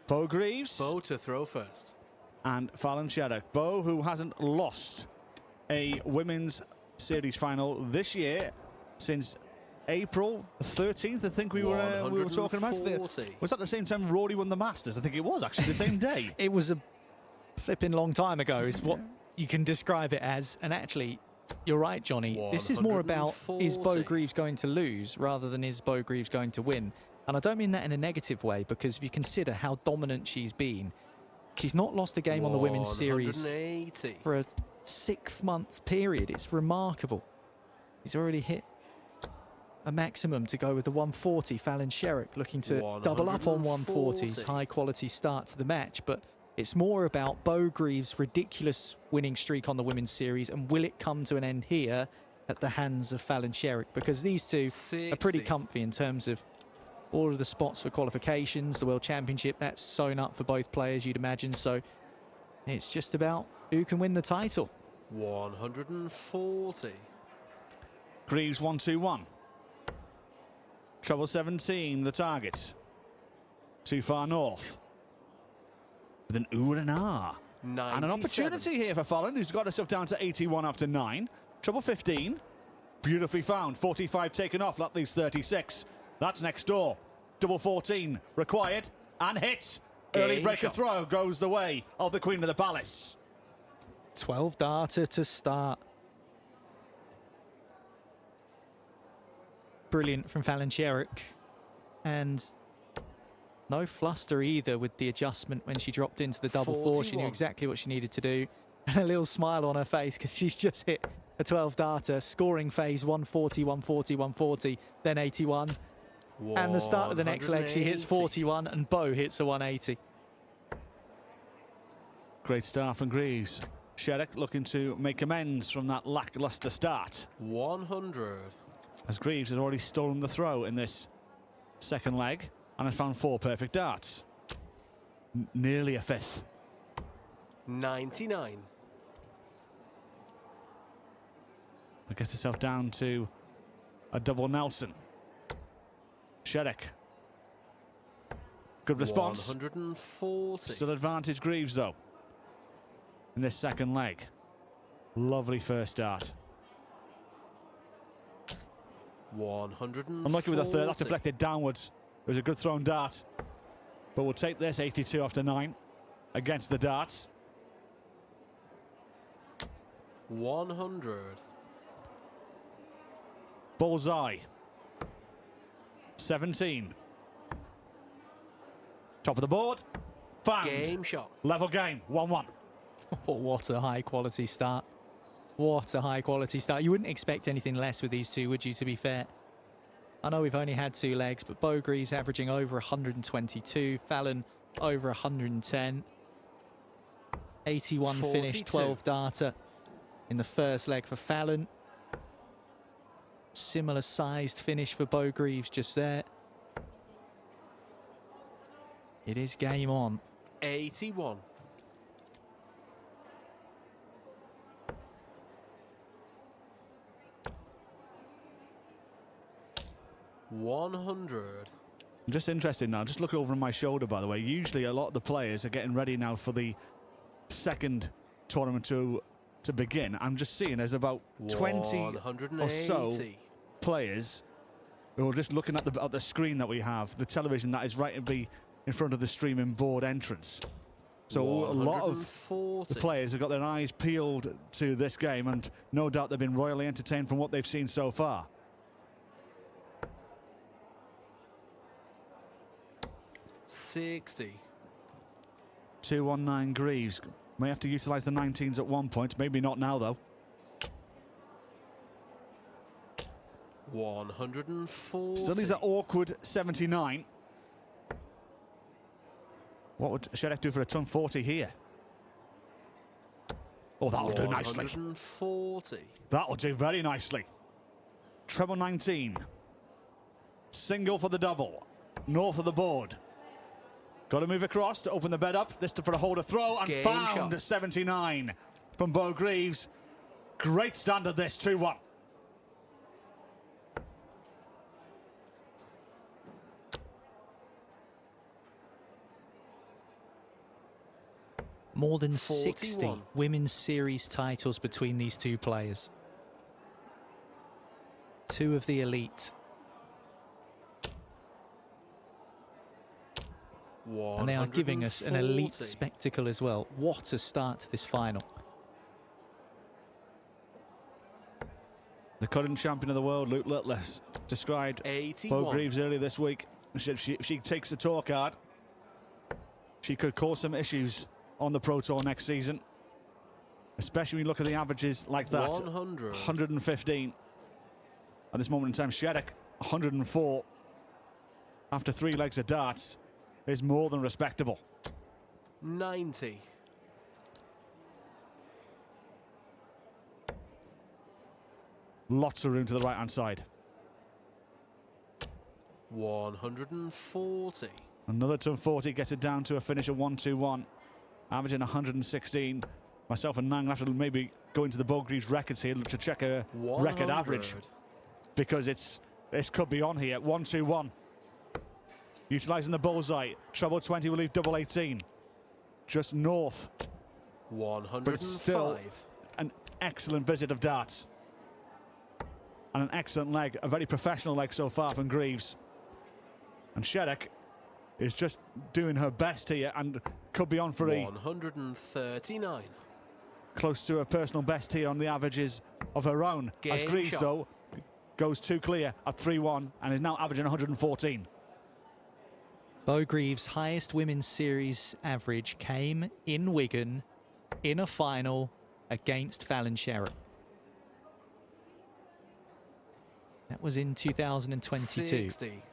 Bo Greaves. Bo to throw first. And Fallon Sherrock. Bo, who hasn't lost a women's series final this year since April 13th, I think we were talking about. Was that the same time Rory won the Masters? I think it was actually the same day. It was a flipping long time ago is what you can describe it as. And actually, you're right, Johnny. This is more about, is Bo Greaves going to lose rather than is Bo Greaves going to win? And I don't mean that in a negative way, because if you consider how dominant she's been, she's not lost a game on the women's series for a 6-month period. It's remarkable. He's already hit a maximum to go with the 140. Fallon Sherrock looking to double up on 140s. High quality start to the match, but it's more about Bo Greaves' ridiculous winning streak on the women's series, and will it come to an end here at the hands of Fallon Sherrock? Because these two are pretty comfy in terms of all of the spots for qualifications, the World Championship, that's sewn up for both players, you'd imagine. So it's just about who can win the title. 140. Greaves 1-2-1. Treble 17, the target. Too far north. With an ooh and an ah. 97. And an opportunity here for Fallon, who's got herself down to 81 after 9. Treble 15. Beautifully found. 45 taken off. That leaves 36. That's next door. Double 14 required and hits. Early breaker throw goes the way of the Queen of the Palace. 12 darter to start. Brilliant from Fallon Sherrock. And no fluster either with the adjustment when she dropped into the double 4. She knew exactly what she needed to do. And a little smile on her face because she's just hit a 12 darter. Scoring phase 140, 140, 140, then 81. And the start of the next leg, she hits 41 and Bo hits a 180. Great start from Greaves. Sherrock looking to make amends from that lackluster start. 100. As Greaves has already stolen the throw in this second leg and has found 4 perfect darts. Nearly a 5th. 99. Gets herself down to a double Nelson. Sherrock. Good response. 140. Still advantage Greaves though in this second leg. Lovely first start. 140. Unlucky with the third. That deflected downwards. It was a good thrown dart. But we'll take this 82 after 9 against the darts. 100. Bullseye. 17. Top of the board. Found. Game shot. Level game. 1-1. Oh, what a high quality start. What a high quality start. You wouldn't expect anything less with these two, would you, to be fair? I know we've only had 2 legs, but Bo Greaves averaging over 122. Fallon over 110. 81 42. finish, 12 darter in the first leg for Fallon. Similar sized finish for Bo Greaves just there. It is game on. 81. $100. I'm just interested now. Just look over my shoulder, by the way. Usually a lot of the players are getting ready now for the second tournament to begin. I'm just seeing there's about 20 or so players who are just looking at the screen that we have, the television that is right in front of the streaming board entrance. So a lot of the players have got their eyes peeled to this game, and no doubt they've been royally entertained from what they've seen so far. 60. 219 Greaves. May have to utilise the 19s at one point. Maybe not now, though. 140. Still needs that awkward 79. What would Sherrock do for a ton 40 here? Oh, that'll do nicely. 140. That'll do very nicely. Treble 19. Single for the double. North of the board. Got to move across to open the bed up. This to put a holder throw and Game found shot. 79 from Bo Greaves. Great standard this, 2-1. More than 60 41. women's series titles between these two players. Two of the elite. And they are giving us an elite spectacle as well. What a start to this final. The current champion of the world, Luke Littless, described 81. Bo Greaves earlier this week. If she takes the tour card, she could cause some issues on the Pro Tour next season. Especially when you look at the averages like that. 115. At this moment in time, Sherrock, 104. After 3 legs of darts, is more than respectable. 90. Lots of room to the right-hand side. 140. Another ton 40 gets it down to a finish of 121, averaging 116. Myself and Nang have to maybe go into the Bo Greaves records here to check a 100. record average, because this could be on here. 121. Utilising the bullseye. Treble 20 will leave double 18. Just north. 105. But still an excellent visit of darts. And an excellent leg, a very professional leg so far from Greaves. And Sherrock is just doing her best here and could be on for 139. Close to a personal best here on the averages of her own. As Greaves, though, goes too clear at 3-1 and is now averaging 114. Bo Greaves' highest women's series average came in Wigan in a final against Sherrock. That was in 2022. 60.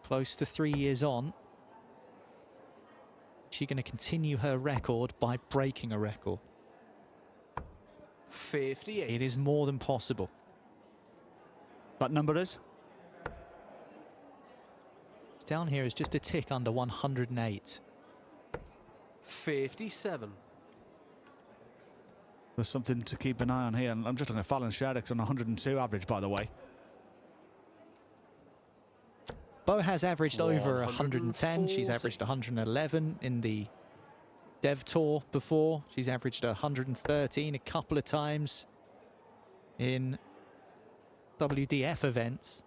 Close to 3 years on. Is she going to continue her record by breaking a record? 58. It is more than possible. That number is? It's down here is just a tick under 108. 57. There's something to keep an eye on here. And I'm just looking at Fallon Sherrock's on 102 average, by the way. Bo has averaged over 110. She's 140. averaged 111 in the Dev Tour before. She's averaged 113 a couple of times in WDF events.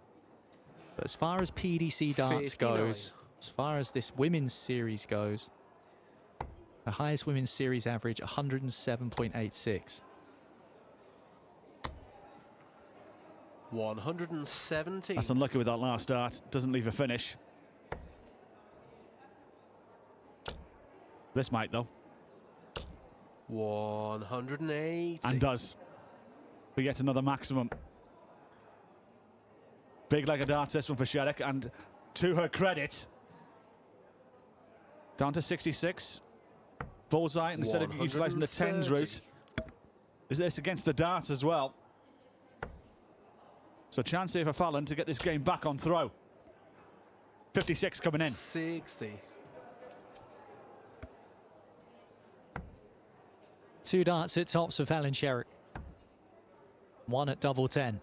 But as far as PDC darts 59. goes, as far as this women's series goes, the highest women's series average 107.86. 117. That's unlucky with that last dart. Doesn't leave a finish. This might, though. 180. And does. But yet another maximum. Big leg of darts, this one for Sherrock. And to her credit, down to 66. Bullseye, instead of utilising the 10s route. Is this against the darts as well? So chance here for Fallon to get this game back on throw. 56 coming in. 60. 2 darts at tops for Fallon Sherrock. 1 at double 10.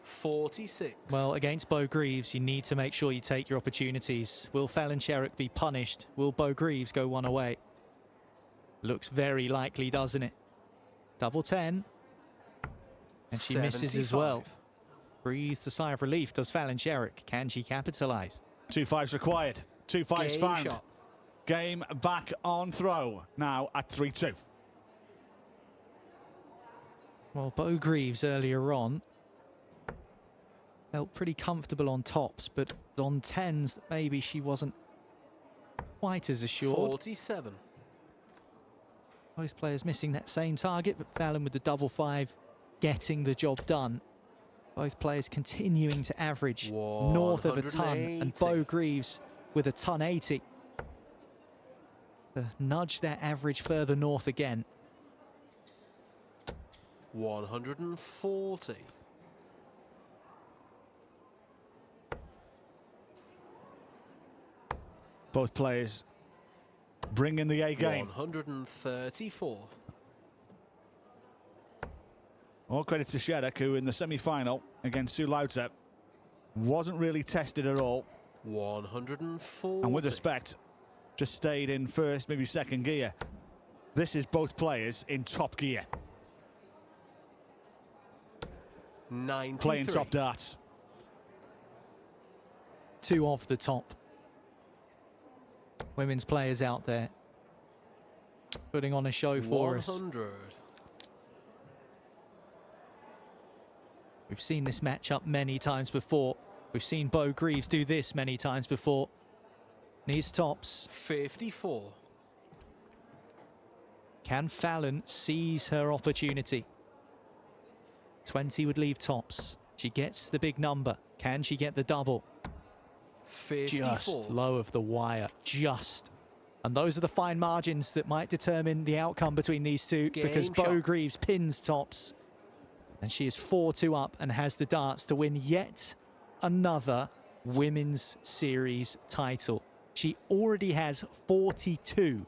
46. Well, against Bo Greaves, you need to make sure you take your opportunities. Will Fallon Sherrock be punished? Will Bo Greaves go one away? Looks very likely, doesn't it? Double 10. And she misses as well. Breathes a sigh of relief. Does Fallon Sherrock? Can she capitalise? 2 5s required. 2 5s Game found. shot. Game back on throw. Now at 3-2. Well, Bo Greaves earlier on felt pretty comfortable on tops, but on 10s, maybe she wasn't quite as assured. 47. Both players missing that same target, but Fallon with the double 5 getting the job done. Both players continuing to average north of a ton, and Bo Greaves with a ton 80 to nudge that average further north again. 140. Both players bring in the A game. 134. All credit to Sherrock, who in the semi-final against Sue Lauter wasn't really tested at all. 140. And with respect, just stayed in first, maybe second gear. This is both players in top gear. 93. Playing top darts. 2 of the top women's players out there putting on a show for us. 100. We've seen this matchup many times before. We've seen Bo Greaves do this many times before. These tops. 54. Can Fallon seize her opportunity? 20 would leave tops. She gets the big number. Can she get the double? 54. Just low of the wire. Just. And those are the fine margins that might determine the outcome between these two, because Bo shot. Greaves pins tops. And she is 4-2 up and has the darts to win yet another Women's Series title. She already has 42.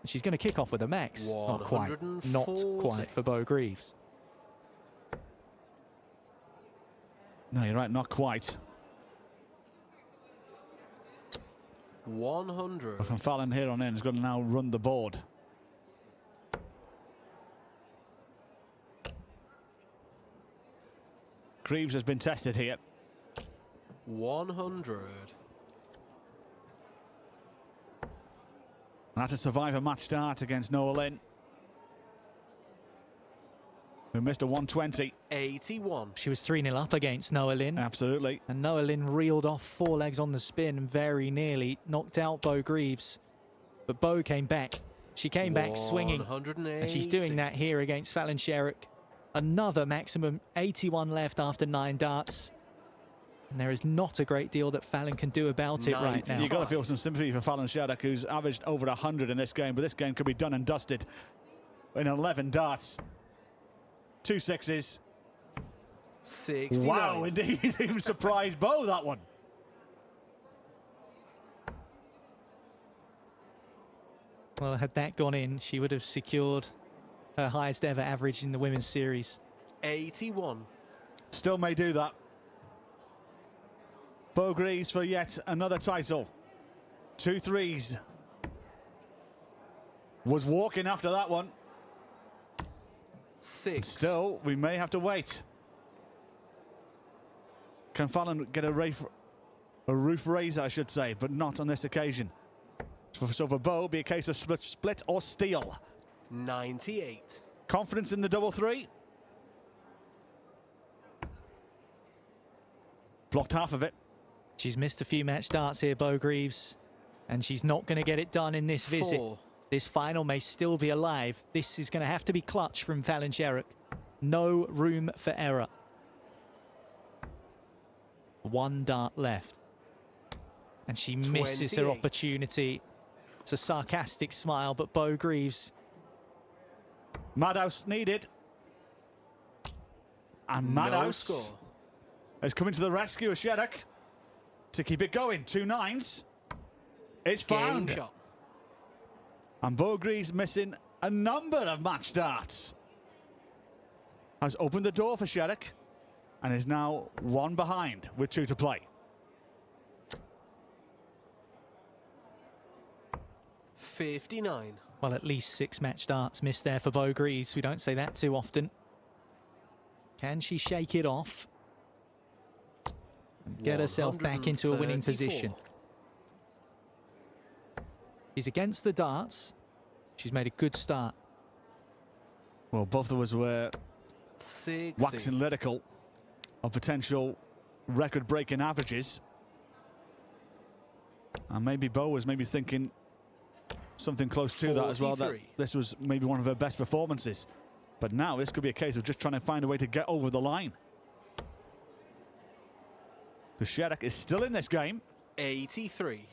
She's going to kick off with a max. Not quite. Not 140. quite for Bo Greaves. No, you're right, not quite. 100. But from Fallon here on in is going to now run the board. Greaves has been tested here. 100. And had to survive a match start against Noah Lynn, who missed a 120. 81. She was 3-0 up against Noah Lynn. Absolutely. And Noah Lynn reeled off 4 legs on the spin and very nearly knocked out Bo Greaves. But Bo came back. She came back swinging. 180. And she's doing that here against Fallon Sherrock. Another maximum 81 left after 9 darts. And there is not a great deal that Fallon can do about it right now. You've got to feel some sympathy for Fallon Sherrock, who's averaged over 100 in this game. But this game could be done and dusted in 11 darts. 2 sixes. 69. Wow, indeed. Even surprised Bo, that one. Well, had that gone in, she would have secured her highest ever average in the Women's Series. 81. Still may do that. Bo Greaves for yet another title. 2 threes. Was walking after that one. 6. Still, we may have to wait. Can Fallon get a roof raise, I should say, but not on this occasion. So for Bo, be a case of split or steal. 98. Confidence in the double three. Blocked half of it. She's missed a few match darts here, Bo Greaves, and she's not going to get it done in this visit. 4. This final may still be alive. This is going to have to be clutch from Fallon Sherrock. No room for error. 1 dart left. And she misses her 28. opportunity. It's a sarcastic smile, but Bo Greaves. Madhouse needed. And No Madhouse score. has come into the rescue of Sherrock to keep it going. 2 nines. It's Game found. shot. And Bo Greaves missing a number of match darts. Has opened the door for Sherrock and is now 1 behind with 2 to play. 59. Well, at least 6 match darts missed there for Bo Greaves. We don't say that too often. Can she shake it off? And get herself back into a winning 134. position. She's against the darts. She's made a good start. Well, both of us were 60. waxing lyrical of potential record-breaking averages. And maybe Bo was maybe thinking something close to that as well, that 43. this was maybe one of her best performances. But now this could be a case of just trying to find a way to get over the line. Because Sherrock is still in this game. 83.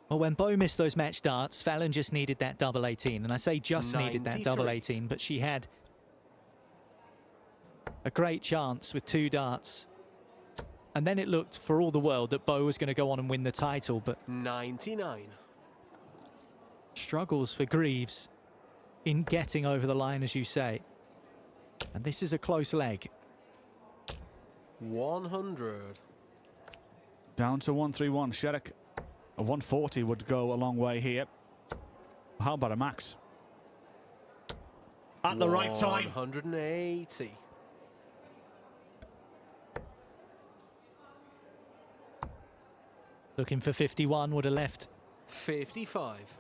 Well, when Bo missed those match darts, Fallon just needed that double 18. And I say just needed that double 93. 18, but she had a great chance with 2 darts. And then it looked for all the world that Bo was going to go on and win the title, but 99. struggles for Greaves in getting over the line, as you say. And this is a close leg. 100. Down to 131. Sherrock, a 140 would go a long way here. How about a max? At the right time. 180. Looking for 51, would have left 55.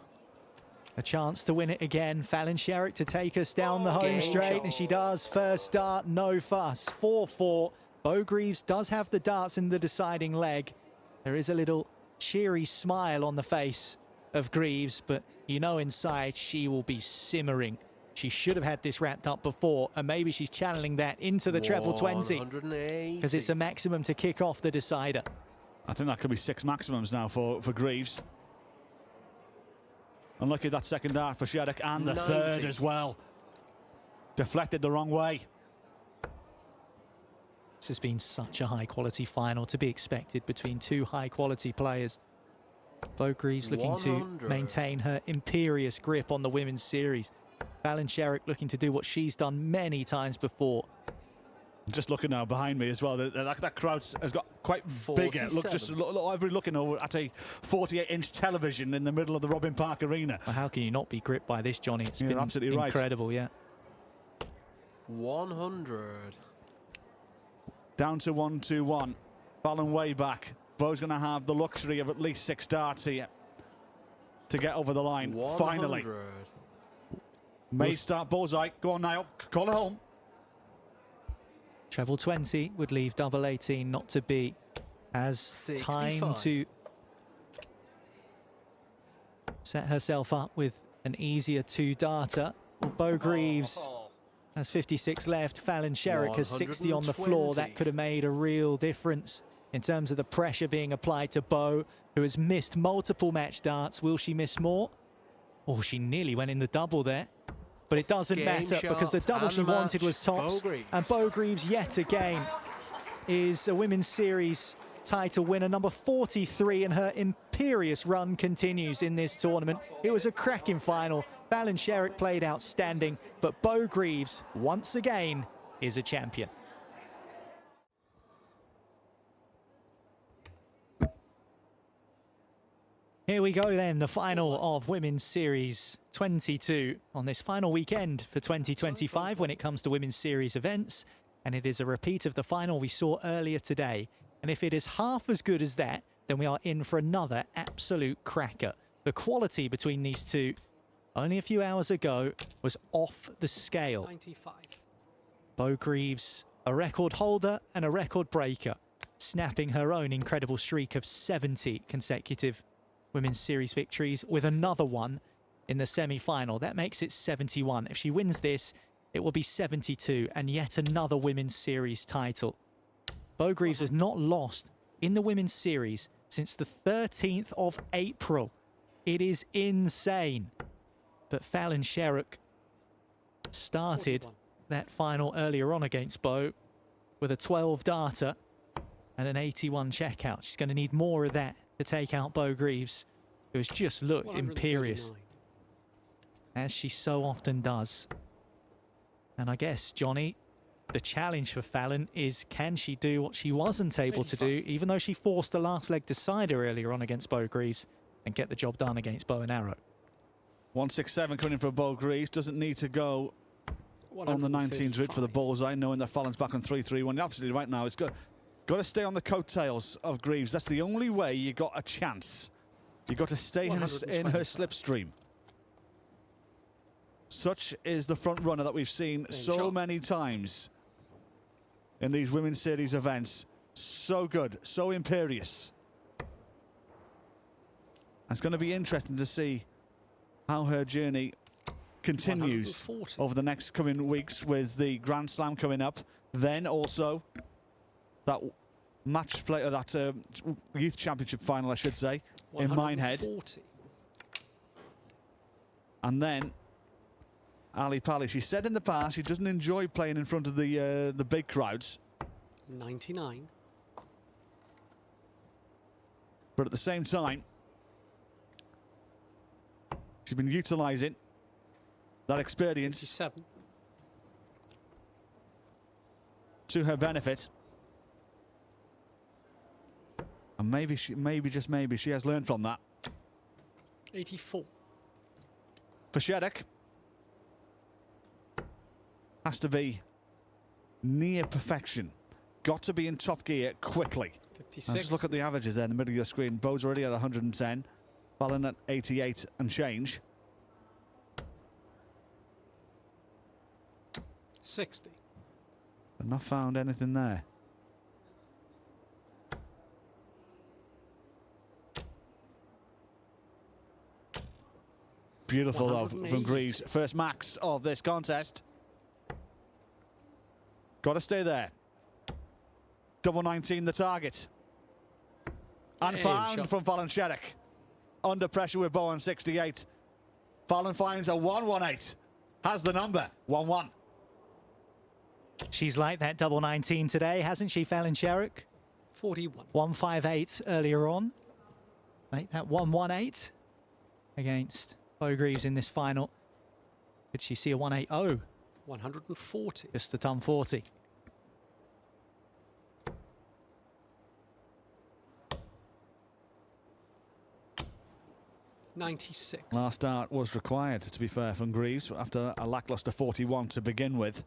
a chance to win it again. Fallon Sherrock to take us down the home Game straight, shot. and she does. First start, no fuss. 4-4. Bo Greaves does have the darts in the deciding leg. There is a little cheery smile on the face of Greaves, but you know inside she will be simmering. She should have had this wrapped up before, and maybe she's channeling that into the treble 20, because it's a maximum to kick off the decider. I think that could be 6 maximums now for Greaves. And look at that second dart for Sherrock, and the 90. third as well. Deflected the wrong way. This has been such a high-quality final, to be expected between two high-quality players. Bo Greaves looking 100. to maintain her imperious grip on the women's series. Fallon Sherrock looking to do what she's done many times before. Just looking now behind me as well, that crowd has got quite bigger. Look, just look, looking over at a 48-inch television in the middle of the Robin Park Arena. Well, how can you not be gripped by this, Johnny? It's You're been absolutely right. incredible, yeah. 100. Down to 121. Fallon way back. Bo's going to have the luxury of at least 6 darts here to get over the line. 100. Finally. May start bullseye. Go on, Niall. Call it home. Treble 20 would leave double 18 not to beat, as 65. time to set herself up with an easier 2-darter. Bo Greaves has 56 left. Fallon Sherrock has 60 on the floor. 120. That could have made a real difference in terms of the pressure being applied to Bo, who has missed multiple match darts. Will she miss more? Oh, she nearly went in the double there. But it doesn't Game matter, because the shot double and she the wanted match. was tops. Bo Greaves. And Bo Greaves, yet again, is a women's series title winner, number 43, and her imperious run continues in this tournament. It was a cracking final. Fallon Sherrock played outstanding, but Bo Greaves, once again, is a champion. Here we go then, the final of Women's Series 22 on this final weekend for 2025 when it comes to Women's Series events. And it is a repeat of the final we saw earlier today. And if it is half as good as that, then we are in for another absolute cracker. The quality between these two, only a few hours ago, was off the scale. 95. Bo Greaves, a record holder and a record breaker, snapping her own incredible streak of 70 consecutive Women's Series victories, with another one in the semi-final. That makes it 71. If she wins this, it will be 72, and yet another Women's Series title. Bo Greaves has not lost in the Women's Series since the 13th of April. It is insane. But Fallon Sherrock started 41. that final earlier on against Bo with a 12-darter and an 81 checkout. She's going to need more of that to take out Bo Greaves, who has just looked imperious, 139. as she so often does. And I guess, Johnny, the challenge for Fallon is, can she do what she wasn't able to do, 85. even though she forced a last leg decider earlier on against Bo Greaves, and get the job done against Bow and Arrow? 167 coming in for Bo Greaves. Doesn't need to go on the 19's grid for the 135. bullseye, knowing that Fallon's back on 3-3-1. You're absolutely right now. It's got to stay on the coattails of Greaves. That's the only way you got a chance. You got to stay in her 125. slipstream. Such is the front runner that we've seen so shot. many times in these Women's Series events. So good, so imperious. It's going to be interesting to see how her journey continues 140. over the next coming weeks, with the Grand Slam coming up. Then also that match play, or that Youth Championship final, I should say, in Minehead. 140. And then Ali Pali. She said in the past she doesn't enjoy playing in front of the big crowds, 99. but at the same time, she's been utilising that experience 57. to her benefit. And maybe just maybe, she has learned from that. 84. For Sherrock. Has to be near perfection. Got to be in top gear quickly. 56. And just look at the averages there in the middle of your screen. Bo's already at 110. Fallon at 88 and change. 60. But not found anything there. Beautiful though from Greaves. First max of this contest. Got to stay there. Double 19 the target. And found from Fallon Sherrock. Under pressure with Bo on 68. Fallon finds a 118. Has the number 1-1. She's like that double 19 today, hasn't she, Fallon Sherrock? 41. 158 earlier on. Like that 118 against Bo Greaves in this final. Could she see a 180? 140. Just the ton 40. $96. Last start was required, to be fair, from Greaves after a lackluster 41 to begin with.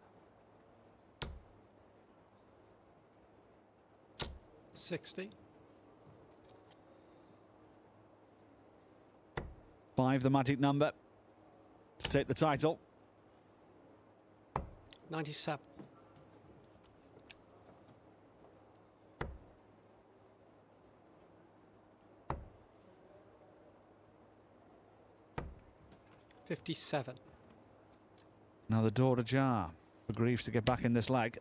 60. 5 the magic number to take the title. 97. 57. Now the door ajar for Greaves to get back in this leg.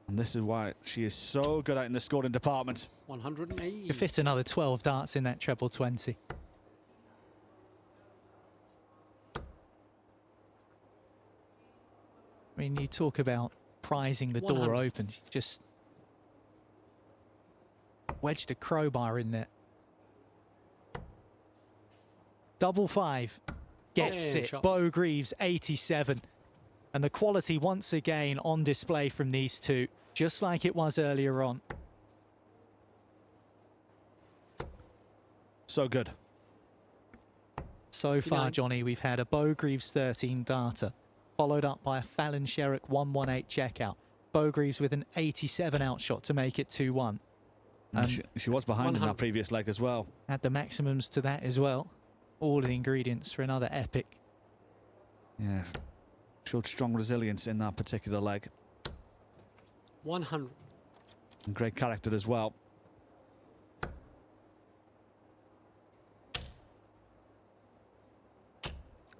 And this is why she is so good at in the scoring department. 108. You fit another 12 darts in that treble 20. I mean, you talk about prizing the door 100. open. She just wedged a crowbar in there. Double 5 gets it. Bo Greaves 87. And the quality once again on display from these two, just like it was earlier on. So good. So far, Johnny, we've had a Bo Greaves 13 darter, followed up by a Fallon Sherrock 118 checkout. Bo Greaves with an 87 outshot to make it 2-1. She was behind in that previous leg as well. Add the maximums to that as well. All of the ingredients for another epic. Yeah. Showed strong resilience in that particular leg. 100. And great character as well.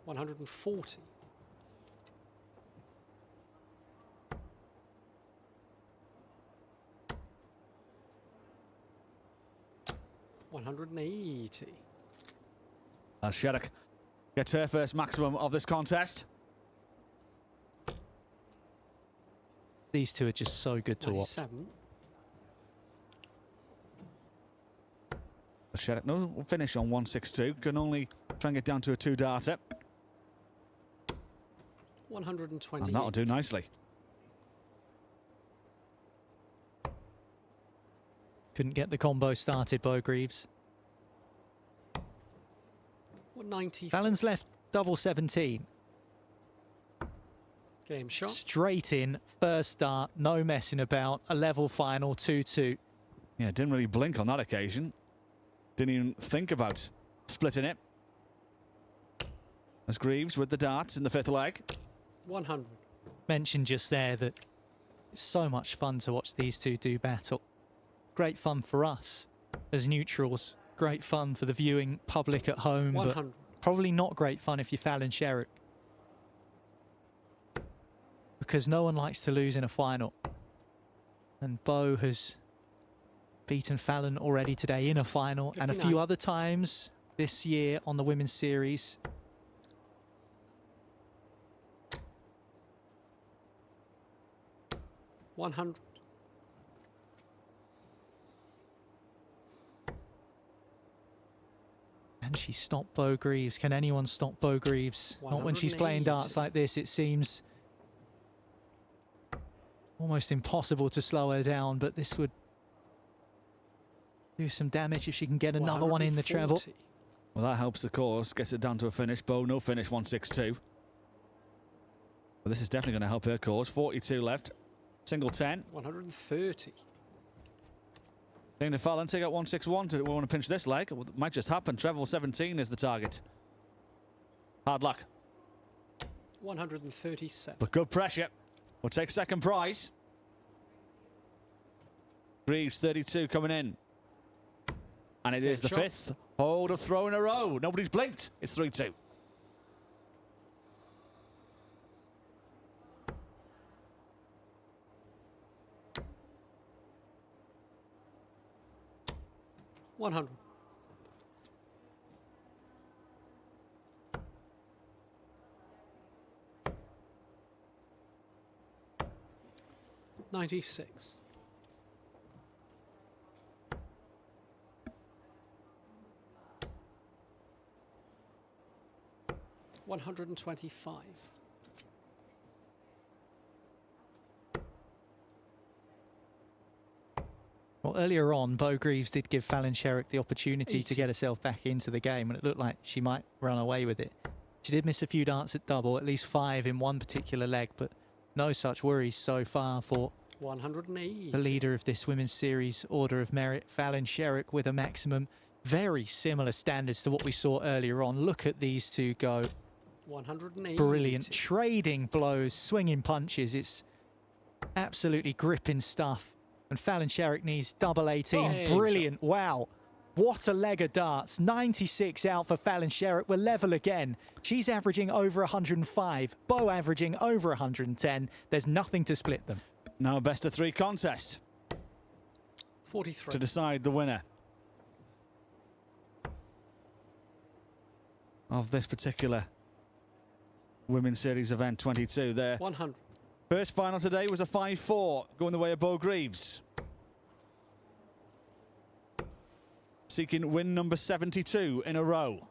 $140. 180. As Sherrock gets her first maximum of this contest. These two are just so good to watch. 97. Sherrock, no finish on 162. Can only try and get down to a 2-darter. 120. And that'll do nicely. Couldn't get the combo started, Bo Greaves. 190. Fallon's left double 17. Game shot. Straight in, first start, no messing about. A level final, 2-2. Yeah, didn't really blink on that occasion. Didn't even think about splitting it. As Greaves with the darts in the 5th leg. 100. Mentioned just there that it's so much fun to watch these two do battle. Great fun for us as neutrals. Great fun for the viewing public at home. 100. But probably not great fun if you're Fallon Sherrock. Because no one likes to lose in a final. And Bo has beaten Fallon already today in a final 59. and a few other times this year on the Women's Series. $100. And she stopped Bo Greaves. Can anyone stop Bo Greaves? Not when she's playing darts like this. It seems almost impossible to slow her down, but this would do some damage if she can get another one in the treble. 140. Well, that helps the cause. Gets it down to a finish. Bo, no finish, 162. But this is definitely going to help her cause. 42 left. Single 10. 130. Dana Fallon take out 161. We want to pinch this leg. It might just happen. Treble 17 is the target. Hard luck. 137. But good pressure. We'll take second prize. Greaves 32 coming in. And it is the fifth hold of throw in a row. Nobody's blinked. It's 3-2. $100. $96. $125. Well, earlier on, Bo Greaves did give Fallon Sherrock the opportunity 80. to get herself back into the game, and it looked like she might run away with it. She did miss a few darts at double, at least 5 in one particular leg, but no such worries so far for 180. the leader of this Women's Series Order of Merit, Fallon Sherrock, with a maximum. Very similar standards to what we saw earlier on. Look at these two go. 180. Brilliant. Trading blows, swinging punches. It's absolutely gripping stuff. And Fallon Sherrock needs double 18. Oh, Brilliant. Wow. What a leg of darts. 96 out for Fallon Sherrock. We're level again. She's averaging over 105. Bo averaging over 110. There's nothing to split them. Now a best of 3 contest 43. to decide the winner of this particular Women's Series event 22. Their 100. first final today was a 5-4, going the way of Bo Greaves, seeking win number 72 in a row.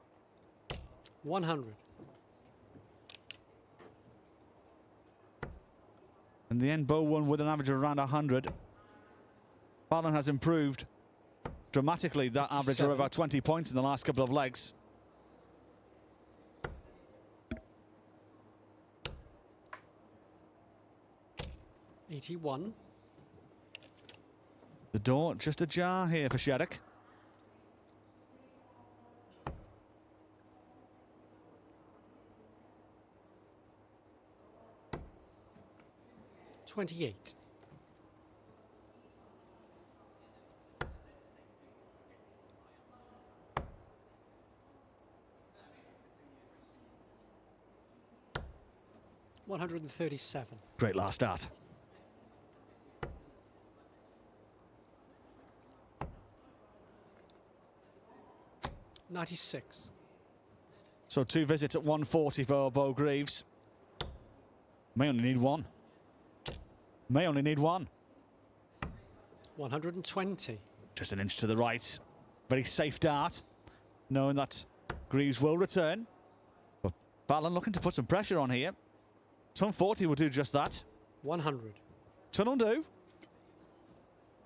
100. In the end, Bo won with an average of around 100. Fallon has improved dramatically. That average of 57. about 20 points in the last couple of legs. $81. The door just ajar here for Sherrock. $28. $137. Great last start. $96. So 2 visits at 140 for Bo Greaves. May only need 1. May only need 1. 120. Just an inch to the right. Very safe dart, knowing that Greaves will return. But Fallon looking to put some pressure on here. 140 will do just that. 100. Tunnel do.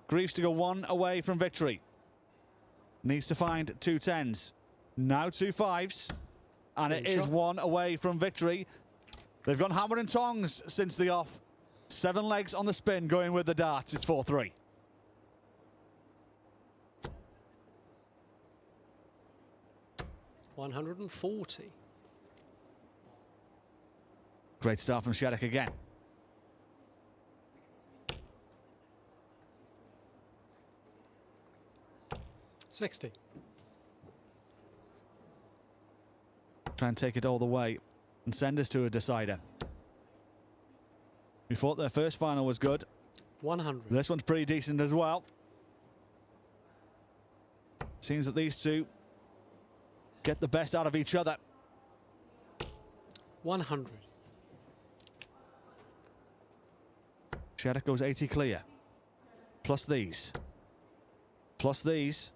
Greaves to go 1 away from victory. Needs to find 2 10s. Now 2 5s. And it is 1 away from victory. They've gone hammer and tongs since the off. 7 legs on the spin going with the darts. It's 4-3. $140. Great start from Sherrock again. $60. Try and take it all the way and send us to a decider. We thought their first final was good. 100. This one's pretty decent as well. Seems that these two get the best out of each other. 100. Sherrock goes 80 clear. Plus these. Plus these.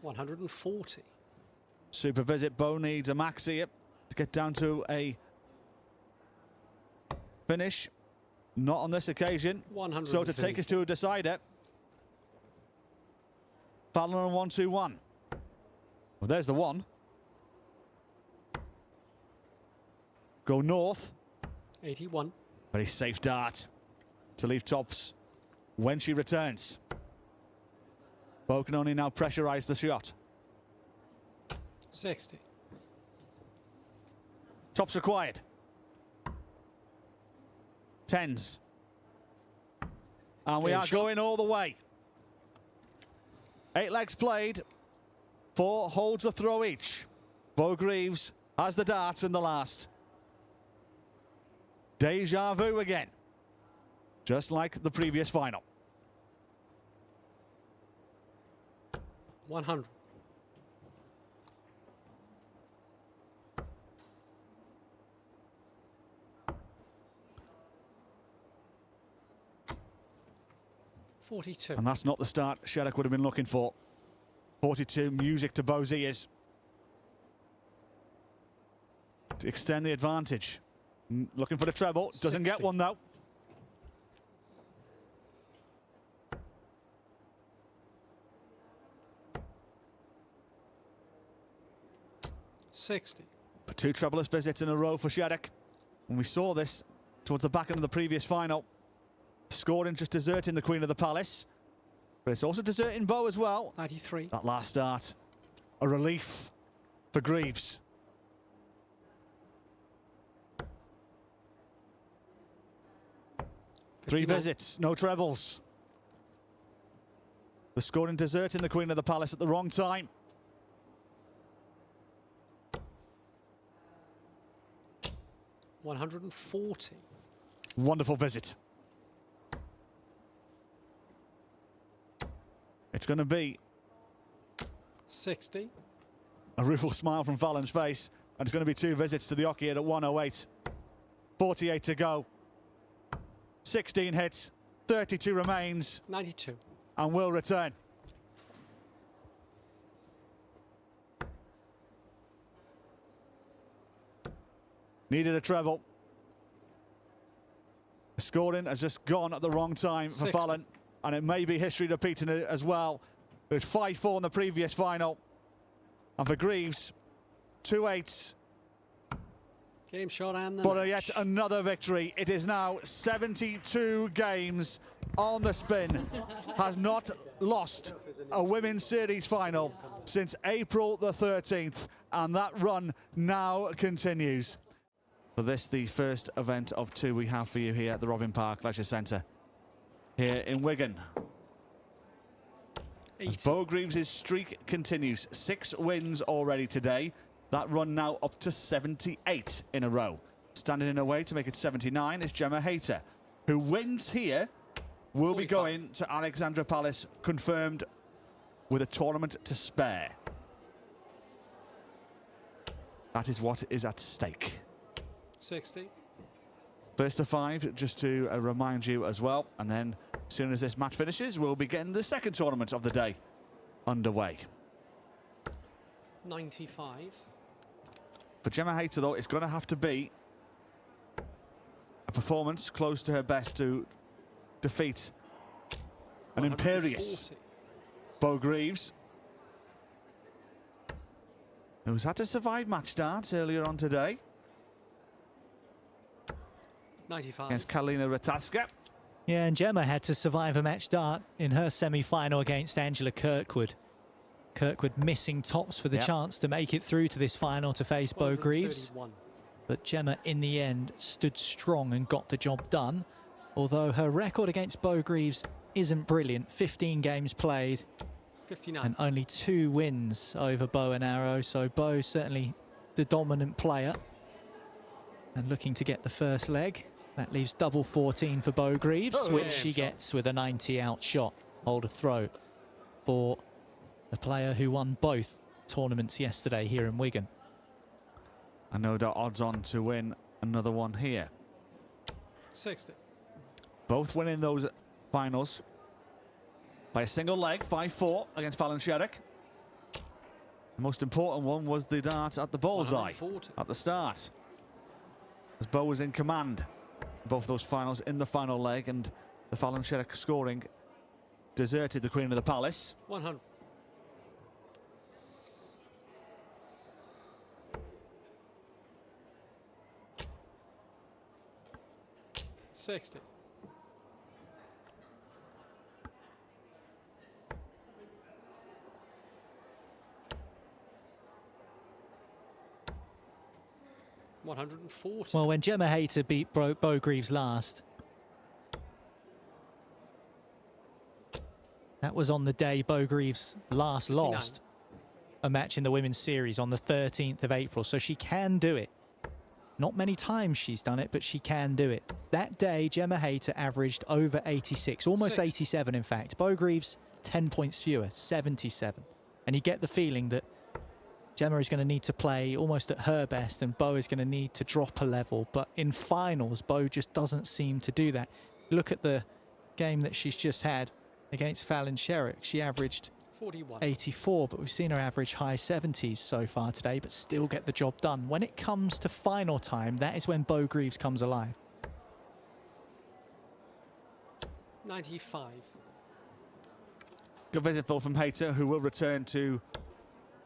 140. Super visit. Bo needs a max here to get down to a finish. Not on this occasion. 130. So to take us to a decider. Fallon on 1-2-1. Well, there's the one. Go north. 81. Very safe dart to leave tops when she returns. Bo can only now pressurise the shot. 60. Tops required. Tens. And we Game are shot. going all the way. 8 legs played. 4 holds a throw each. Bo Greaves has the dart in the last. Deja vu again. Just like the previous final. 100. $42. And that's not the start Sherrock would have been looking for. 42, music to Bo's ears. To extend the advantage. Looking for the treble. Doesn't 60. get one though. $60. But 2 trebleless visits in a row for Sherrock. And we saw this towards the back end of the previous final. Scoring just deserting the Queen of the Palace. But it's also deserting Bo as well. 93. That last start, a relief for Greaves. Three 59. visits, no trebles. The scoring deserting the Queen of the Palace at the wrong time. $140. Wonderful visit. It's going to be 60. a rueful smile from Fallon's face, and it's going to be 2 visits to the Oki at 108. 48 to go. 16 hits, 32 remains, 92. and will return. Needed a treble. The scoring has just gone at the wrong time for 60. Fallon, and it may be history repeating it as well. It was 5-4 in the previous final. And for Greaves, 2 8s. Game shot and the But match. yet another victory. It is now 72 games on the spin. Has not lost a women's series final since April the 13th. And that run now continues. For this, the first event of 2 we have for you here at the Robin Park Leisure Centre here in Wigan. As 80. Bo Greaves' streak continues, 6 wins already today. That run now up to 78 in a row. Standing in her way to make it 79 is Gemma Hayter, who wins here, will 45. be going to Alexandra Palace, confirmed with a tournament to spare. That is what is at stake. 60. First to 5, just to remind you as well. And then as soon as this match finishes, we'll be getting the second tournament of the day underway. 95. For Gemma Hayter, though, it's going to have to be a performance close to her best to defeat an imperious 140. Bo Greaves, who's had to survive match starts earlier on today 95. against Kalina Rataska. Yeah, and Gemma had to survive a match start in her semi-final against Angela Kirkwood. Kirkwood missing tops for the Yep. chance to make it through to this final to face Bo Greaves. 131. But Gemma, in the end, stood strong and got the job done. Although her record against Bo Greaves isn't brilliant. 15 games played 59. and only 2 wins over Bow and Arrow. So Bo certainly the dominant player. And looking to get the first leg. That leaves double 14 for Bo Greaves, Oh, which yeah. she gets with a 90 out shot. Hold a throw for the player who won both tournaments yesterday here in Wigan. And no doubt odds on to win another one here. 60. Both winning those finals by a single leg, 5-4 against Fallon Sherrock. The most important one was the dart at the bullseye 140. at the start, as Bo was in command. Both those finals in the final leg, and the Fallon Sherrock scoring deserted the Queen of the Palace. 100. 60. $140. Well, when Gemma Hayter beat Bo Greaves last, that was on the day Bo Greaves last 59. lost a match in the women's series on the 13th of April. So she can do it. Not many times she's done it, but she can do it. That day, Gemma Hayter averaged over 86, almost 6. 87 in fact. Bo Greaves, 10 points fewer, 77. And you get the feeling that Gemma is going to need to play almost at her best and Bo is going to need to drop a level. But in finals, Bo just doesn't seem to do that. Look at the game that she's just had against Fallon Sherrock. She averaged 41. 84, but we've seen her average high 70s so far today, but still get the job done. When it comes to final time, that is when Bo Greaves comes alive. 95. Good visit from Hayter, who will return to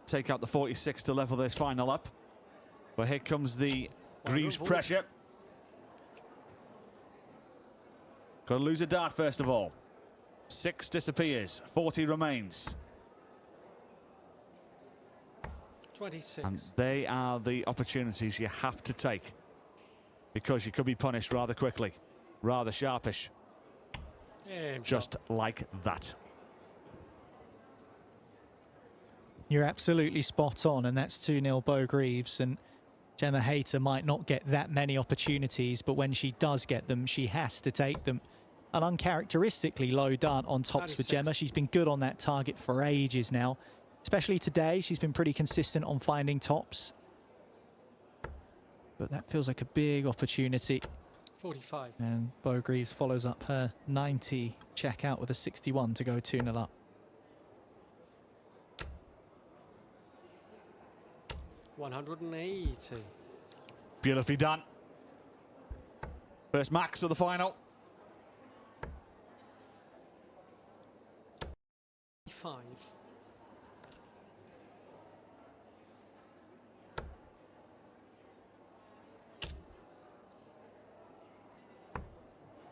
take out the 46 to level this final up. But here comes the Greaves 140. pressure. Got to lose a dart first of all. 6 disappears, 40 remains. 26. And they are the opportunities you have to take, because you could be punished rather quickly, rather sharpish, Yeah, just like that. You're absolutely spot on, and that's 2-0 Bo Greaves. And Gemma Hayter might not get that many opportunities, but when she does get them, she has to take them. An uncharacteristically low dart on tops for 96. Gemma. She's been good on that target for ages now. Especially today, she's been pretty consistent on finding tops. But that feels like a big opportunity. 45. And Bo Greaves follows up her 90 check out with a 61 to go 2-0 up. 180. Beautifully done. First max of the final. 5.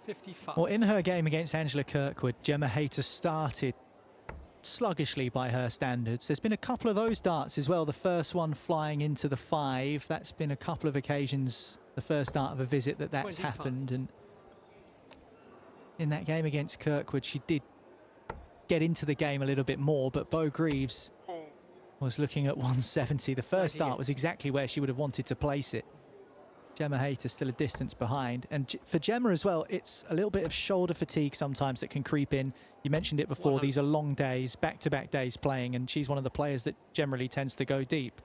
55. Well, in her game against Angela Kirkwood, Gemma Hayter started sluggishly by her standards. There's been a couple of those darts as well. The first one flying into the 5. That's been a couple of occasions, the first start of a visit that's 25. happened. And in that game against Kirkwood, she did get into the game a little bit more, but Bo Greaves was looking at 170. The first start was exactly where she would have wanted to place it. Gemma Hayter still a distance behind. And for Gemma as well, it's a little bit of shoulder fatigue sometimes that can creep in. You mentioned it before, these are long days, back-to-back days playing, and she's one of the players that generally tends to go deep.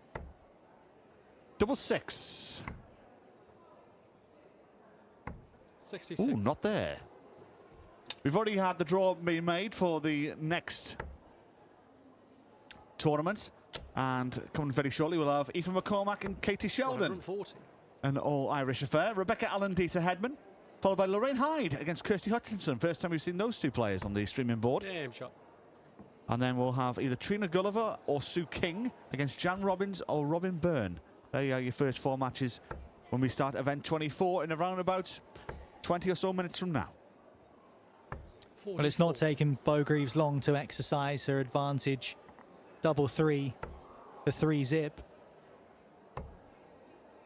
Double 6. 66. Ooh, not there. We've already had the draw being made for the next tournament. And coming very shortly, we'll have Aoife McCormack and Katie Sheldon. 140. An all-Irish affair. Rebecca Allen-Dieter Hedman, followed by Lorraine Hyde against Kirsty Hutchinson. First time we've seen those two players on the streaming board. Damn shot. And then we'll have either Trina Gulliver or Sue King against Jan Robbins or Robin Byrne. There you are, your first 4 matches when we start event 24 in around about 20 or so minutes from now. 44. Well, it's not taken Bo Greaves long to exercise her advantage. Double 3, the 3-zip.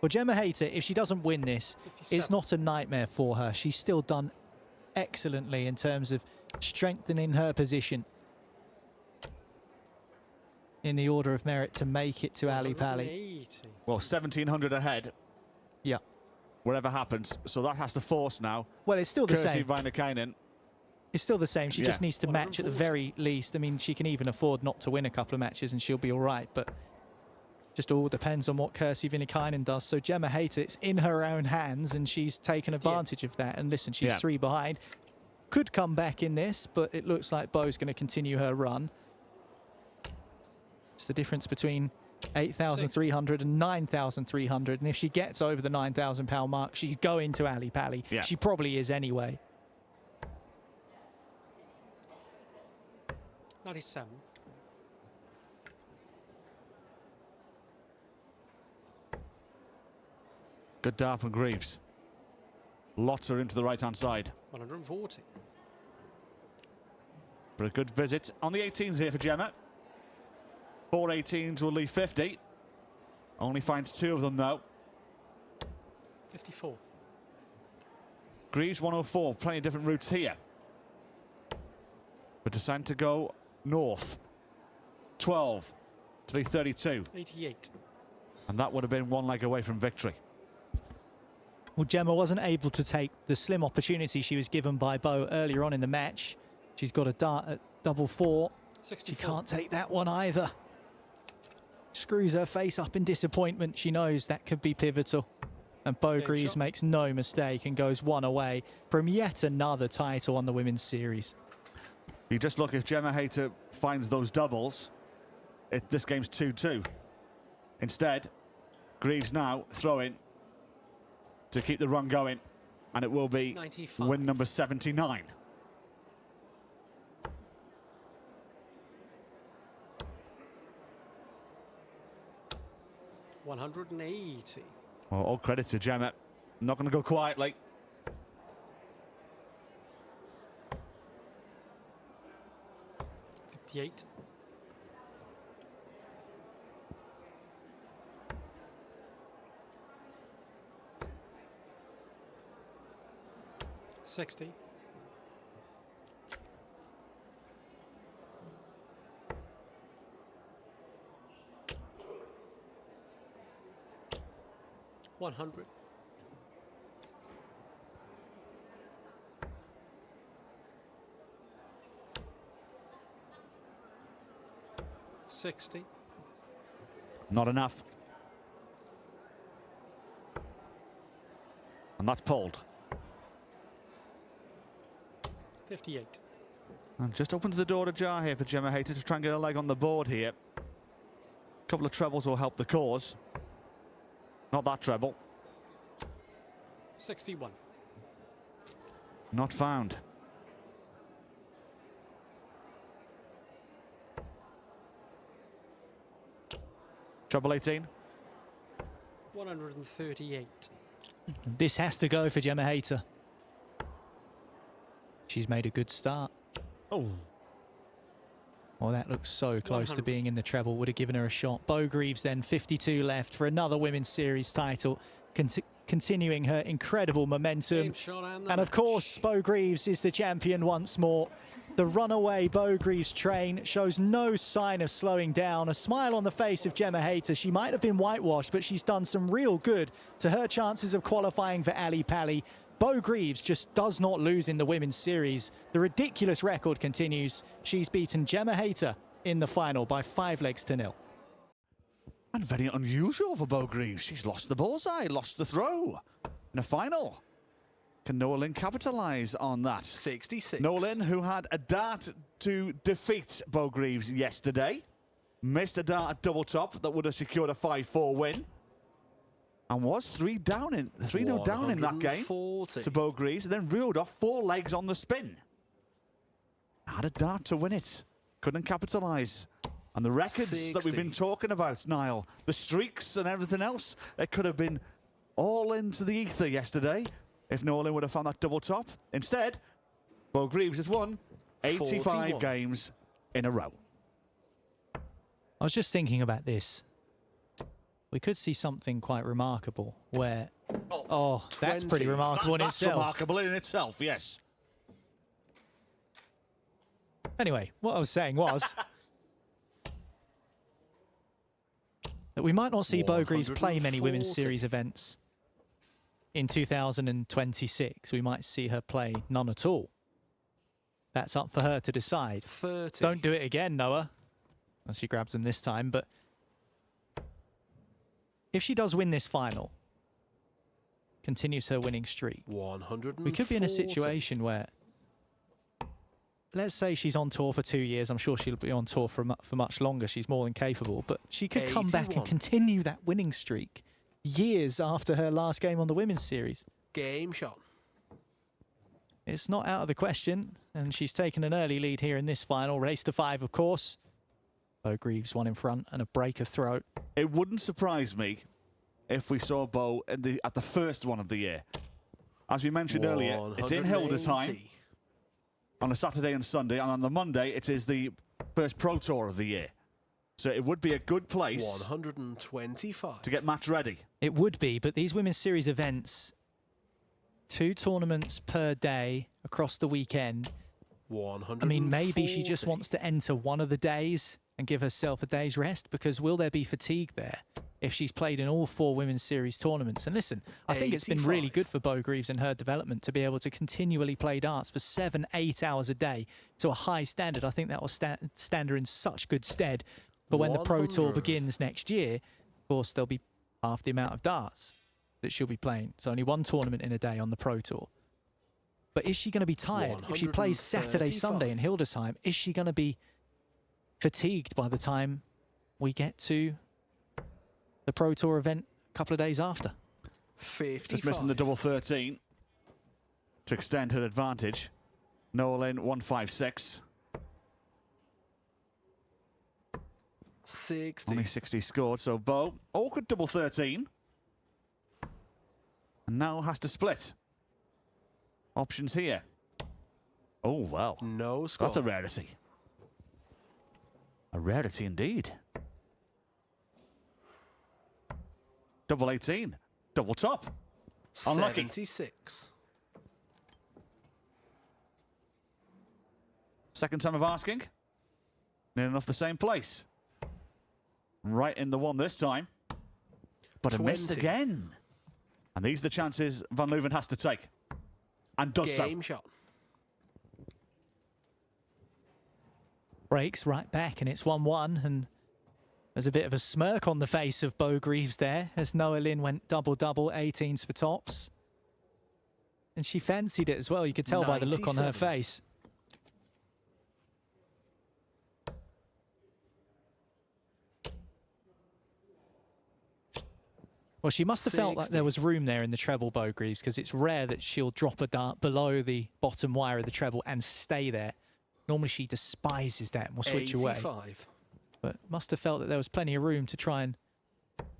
Well, Gemma Hayter, if she doesn't win this, 57. it's not a nightmare for her. She's still done excellently in terms of strengthening her position in the order of merit to make it to Ali Pali. 180. Well, 1,700 ahead, Yeah. whatever happens. So that has to force now. Well, it's still the Kirsty same. Vainakainen. It's still the same. She just Yeah. needs to match at the 140. very least. I mean, she can even afford not to win a couple of matches and she'll be all right. But just all depends on what Kirsty Vainakainen does. So Gemma Hayter, it's in her own hands and she's taken 58. advantage of that. And listen, she's Yeah. 3 behind. Could come back in this, but it looks like Bo's going to continue her run. It's the difference between 8,300 and 9,300. And if she gets over the £9,000 mark, she's going to Ali Pali. Yeah. She probably is anyway. 97. Good dart from Greaves. Lots her into the right-hand side. 140. For a good visit on the 18s here for Gemma. 4 18s will leave 50. Only finds 2 of them though. 54. Greaves 104, plenty of different routes here. But decided to go north. 12 to leave 32. 88. And that would have been 1 leg away from victory. Well, Gemma wasn't able to take the slim opportunity she was given by Bo earlier on in the match. She's got a dart at double 4. 64. She can't take that one either. Screws her face up in disappointment. She knows that could be pivotal. And Bo Game Greaves shot. makes no mistake and goes 1 away from yet another title on the women's series. You just look, if Gemma Hayter finds those doubles, this game's 2-2. Instead, Greaves now throwing to keep the run going, and it will be 95. win number 79. $180. Well, all credit to Gemma. Not going to go quietly. $58. $60. $100. $60. Not enough. And that's pulled. 58. And just opens the door ajar here for Gemma Hayter to try and get a leg on the board here. A couple of trebles will help the cause. Not that treble. 61. Not found. Treble 18. 138. This has to go for Gemma Hayter. She's made a good start. Oh. Well, that looks so close to 100. being in the treble. Would have given her a shot. Bo Greaves then 52 left for another women's series title, continuing her incredible momentum. Game shot and the And of match. course, Bo Greaves is the champion once more. The runaway Bo Greaves train shows no sign of slowing down. A smile on the face of Gemma Hayter. She might have been whitewashed, but she's done some real good to her chances of qualifying for Ali Pali. Bo Greaves just does not lose in the women's series. The ridiculous record continues. She's beaten Gemma Hayter in the final by 5-0. And very unusual for Bo Greaves. She's lost the bullseye, lost the throw in a final. Can Nolan capitalise on that? 66. Nolan, who had a dart to defeat Bo Greaves yesterday, missed a dart at double top that would have secured a 5-4 win, and was 3-0 down in that game 140. to Bo Greaves, and then reeled off 4 legs on the spin. Had a dart to win it, couldn't capitalise. And the records that we've been 60. talking about, Niall, the streaks and everything else, it could have been all into the ether yesterday if Nolan would have found that double top. Instead, Bo Greaves has won 85 41. games in a row. I was just thinking about this. We could see something quite remarkable where... Oh, that's pretty 20. remarkable in That's itself. remarkable in itself, yes. Anyway, what I was saying was... that we might not see Bo Greaves play many women's 140. series events in 2026. We might see her play none at all. That's up for her to decide. 30. Don't do it again, Noah. Well, she grabs them this time, but if she does win this final, continues her winning streak, 140. we could be in a situation where, let's say she's on tour for 2 years. I'm sure she'll be on tour for much longer. She's more than capable, but she could come back and 81. continue that winning streak years after her last game on the women's series. Game shot. It's not out of the question, and she's taken an early lead here in this final. Race to 5, of course. Bo Greaves one in front and a break of throat. It wouldn't surprise me if we saw Bo at the first one of the year. As we mentioned earlier, it's in Hildesheim 180. on a Saturday and Sunday, and on the Monday, it is the first Pro Tour of the year. So it would be a good place 125. to get match ready. It would be, but these Women's Series events, 2 tournaments per day across the weekend. 140. I mean, maybe she just wants to enter one of the days and give herself a day's rest, because will there be fatigue there if she's played in all 4 Women's Series tournaments? And listen, I think it's been really 85. good for Bo Greaves and her development to be able to continually play darts for 7-8 hours a day to a high standard. I think that will stand her in such good stead. But when the Pro Tour 100. begins next year, of course, there'll be half the amount of darts that she'll be playing. So only 1 tournament in a day on the Pro Tour. But is she going to be tired? If she plays Saturday, Sunday in Hildesheim, is she going to be fatigued by the time we get to the Pro Tour event a couple of days after? 55. Just missing the double 13 to extend her advantage. Nolan 156. 60. Only 60 scored, so Bo, awkward double 13. And now has to split. Options here. Oh, wow. No score. That's a rarity. A rarity indeed. Double 18. Double top. Unlucky. 76. Second time of asking. Near enough the same place. Right in the one this time. But a miss 20. again. And these are the chances Van Leuven has to take. And does so. Game shot. Breaks right back, and it's 1-1, and there's a bit of a smirk on the face of Bo Greaves there as Noah Lynn went double-double, 18s for tops. And she fancied it as well. You could tell by the look on her 97. face. Well, she must have felt like 60. there was room there in the treble, Bo Greaves, because it's rare that she'll drop a dart below the bottom wire of the treble and stay there. Normally she despises that and will switch away. 85. But must have felt that there was plenty of room to try and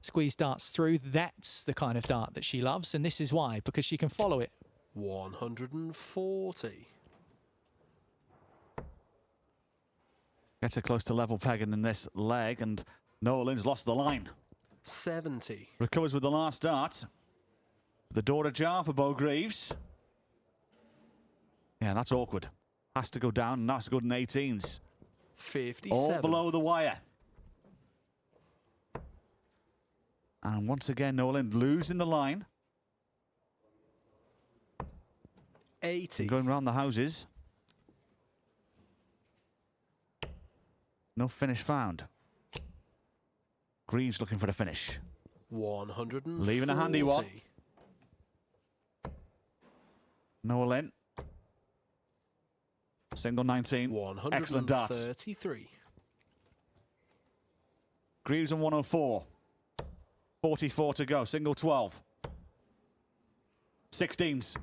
squeeze darts through. That's the kind of dart that she loves, and this is why, because she can follow it. 140. Gets her close to level pegging in this leg, and Noah Lynn's lost the line. 70. Recovers with the last dart. The door ajar for Bo Greaves. Yeah, that's awkward. Has to go down, and that's good in 18s. 57. All below the wire. And once again, Nolan losing the line. 80. And going around the houses. No finish found. Greaves looking for the finish. 140. Leaving a handy one. Nolan. Single 19. Excellent darts. 133. Greaves on 104. 44 to go. Single 12. 16s.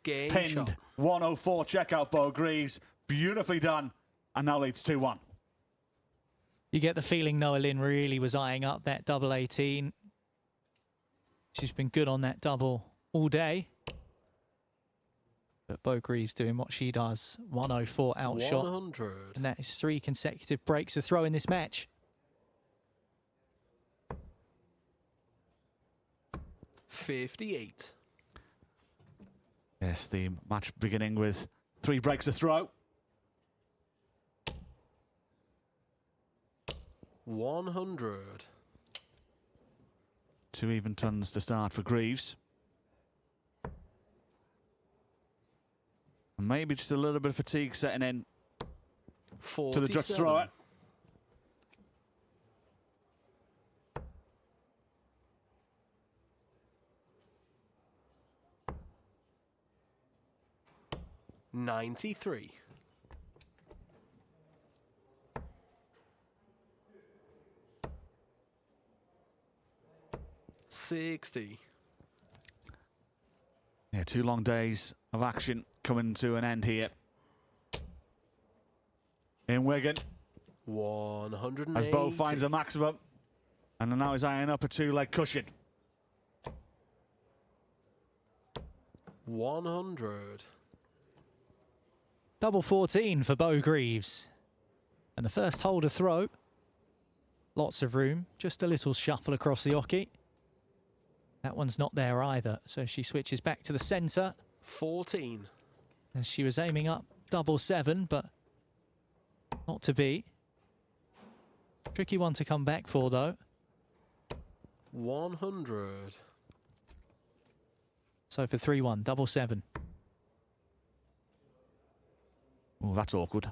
Game Pinned. shot. 104. Check out Bo Greaves. Beautifully done. And now leads 2-1. You get the feeling Noah Lynn really was eyeing up that double 18. She's been good on that double all day. But Bo Greaves doing what she does. 104 outshot. 100. And that is 3 consecutive breaks to throw in this match. 58. Yes, the match beginning with 3 breaks to throw. 100. 2 even tons to start for Greaves. And maybe just a little bit of fatigue setting in 47. to the Dutch thrower. $93. 60. Yeah, 2 long days of action coming to an end here in Wigan. 180. As Bo finds a maximum, and now he's eyeing up a 2-leg cushion. 100. Double 14 for Bo Greaves. And the first hole to throw. Lots of room, just a little shuffle across the oche. That one's not there either, so she switches back to the centre. 14. As she was aiming up double 7, but not to be. Tricky one to come back for, though. 100. So for 3-1, double 7. Oh, that's awkward.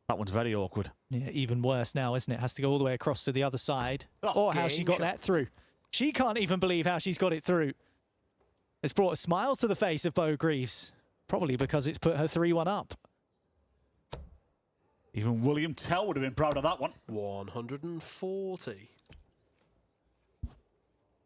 That one's very awkward. Yeah, even worse now, isn't it? Has to go all the way across to the other side. Oh, How she game got shot. that through. She can't even believe how she's got it through. It's brought a smile to the face of Bo Greaves. Probably because it's put her 3-1 up. Even William Tell would have been proud of that one. 140.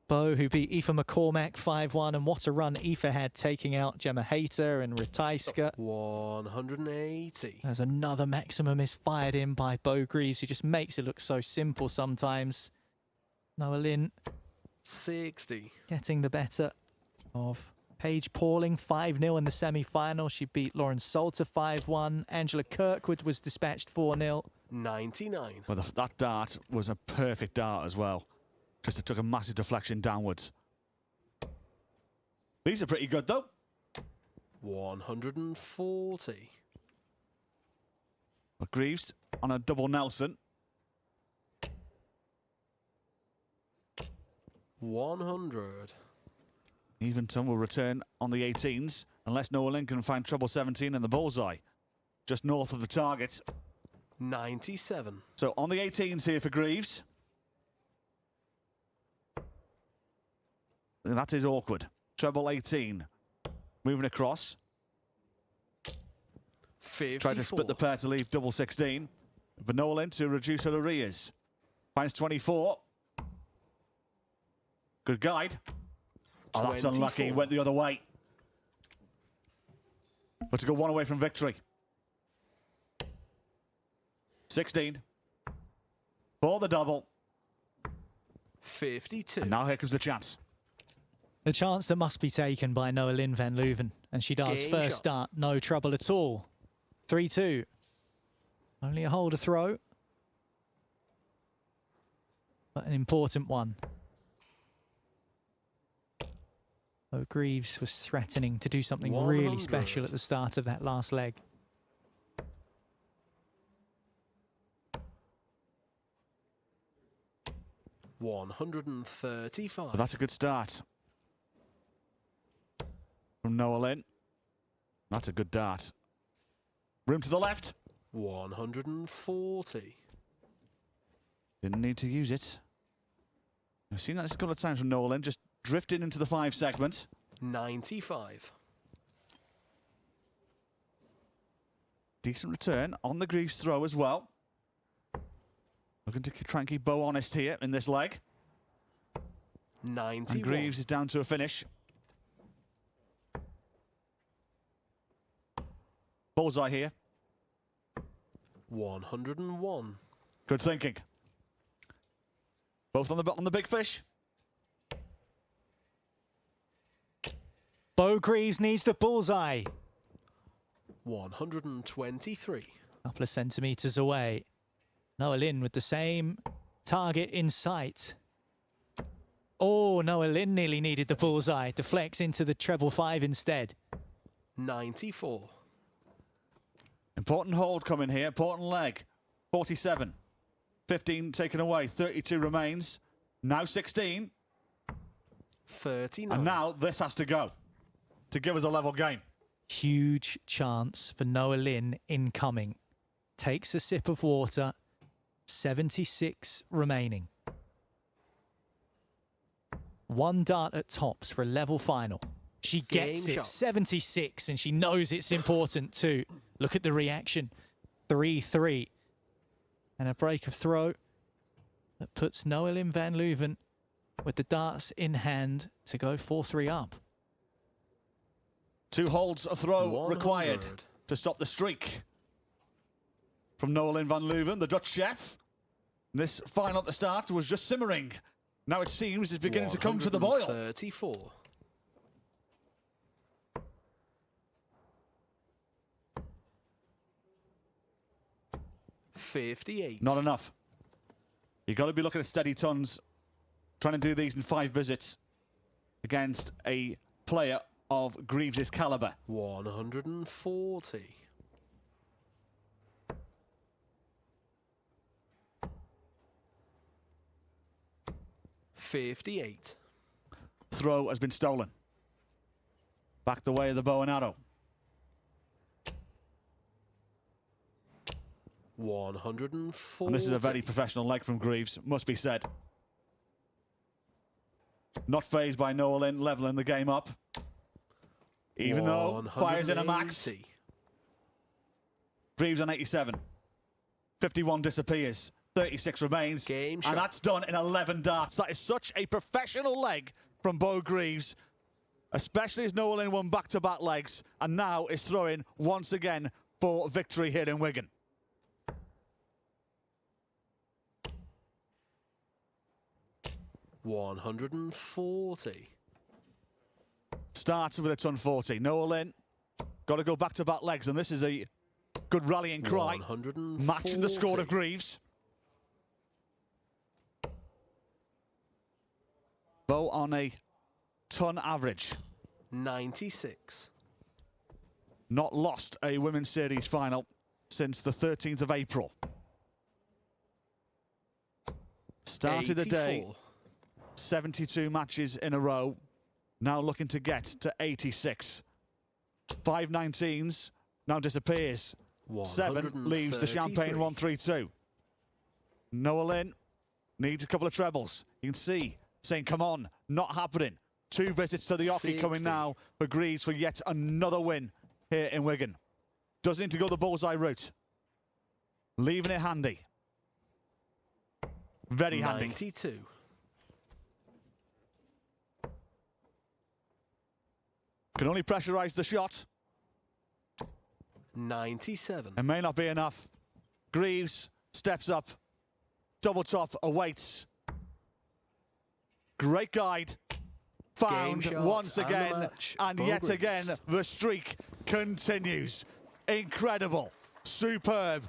Bo, who beat Aoife McCormack 5-1, and what a run Aoife had, taking out Gemma Hayter and Ritaiska. 180. There's another maximum is fired in by Bo Greaves, who just makes it look so simple sometimes. Noah Lynn 60. getting the better of Paige Pauling, 5-0 in the semi-final. She beat Lauren Salter 5-1. Angela Kirkwood was dispatched 4-0. 99. Well, that dart was a perfect dart as well. Just it took a massive deflection downwards. These are pretty good, though. 140. But Greaves on a double Nelson. 100. Eventon will return on the 18s, unless Noah Lynn can find treble 17 in the bullseye, just north of the target. 97. So on the 18s here for Greaves. And that is awkward. Treble 18. Moving across. 54. Try to split the pair to leave double 16. But Noah Lynn to reduce her arrears. Finds 24. Good guide. Oh, that's unlucky. 24. Went the other way. But to go one away from victory. 16. For the double. 52. And now here comes the chance. The chance that must be taken by Noah Lynn van Leuven. And she does. Game First shot. start, no trouble at all. 3-2. Only a hole to throw. But an important one. Oh, Greaves was threatening to do something really 100. special at the start of that last leg. $135. But that's a good start. From Noah Lynn. That's a good dart. Room to the left. 140. Didn't need to use it. I've seen that a couple of times from Noah Lynn, just drifting into the 5 segment. 95. Decent return on the Greaves throw as well. Looking to try and keep Bo honest here in this leg. 91. And Greaves is down to a finish. Bullseye here. 101. Good thinking. Both on the big fish. Bo Greaves needs the bullseye. 123. Couple of centimetres away. Noah Lynn with the same target in sight. Oh, Noah Lynn nearly needed the bullseye. Deflects into the treble 5 instead. 94. Important hold coming here, important leg. 47. 15 taken away, 32 remains. Now 16. 39. And now this has to go to give us a level game. Huge chance for Noah Lynn incoming. Takes a sip of water. 76 remaining. One dart at tops for a level final. She gets Game it, shot. 76, and she knows it's important too. Look at the reaction. 3-3. And a break of throw that puts Noah Lynn van Leuven with the darts in hand to go 4-3 up. 2 holds a throw 100. required to stop the streak. From Noah Lynn van Leuven, the Dutch chef. This final at the start was just simmering. Now it seems it's beginning to come to the boil. 34. 58. Not enough. You've got to be looking at steady tons, trying to do these in 5 visits against a player of Greaves' calibre. 140. $58. Throw has been stolen. Back the way of the bow and arrow. 140. And this is a very professional leg from Greaves, must be said. Not phased by Nolan, levelling the game up. Even though fires in a max. Greaves on 87. 51 disappears. 36 remains. Game and shot. that's done in 11 darts. That is such a professional leg from Bo Greaves, especially as Nolan won back-to-back legs and now is throwing once again for victory here in Wigan. $140. Starts with a ton 40. Nolan got to go back-to-back legs, and this is a good rallying cry. 140. Matching the score of Greaves. Bo on a ton average. 96. Not lost a Women's Series final since the 13th of April. Started the day 84. 72 matches in a row. Now looking to get to 86. 5 19s now disappears. 7 leaves the Champagne 1-3-2. Noah Lynn needs a couple of trebles. You can see saying, come on, not happening. 2 visits to the offie coming now for Greaves for yet another win here in Wigan. Doesn't need to go the bullseye route. Leaving it handy. Very handy. 92. Can only pressurise the shot. 97. It may not be enough. Greaves steps up. Double top awaits. Great guide. Found once again. And yet again, the streak continues. Incredible. Superb.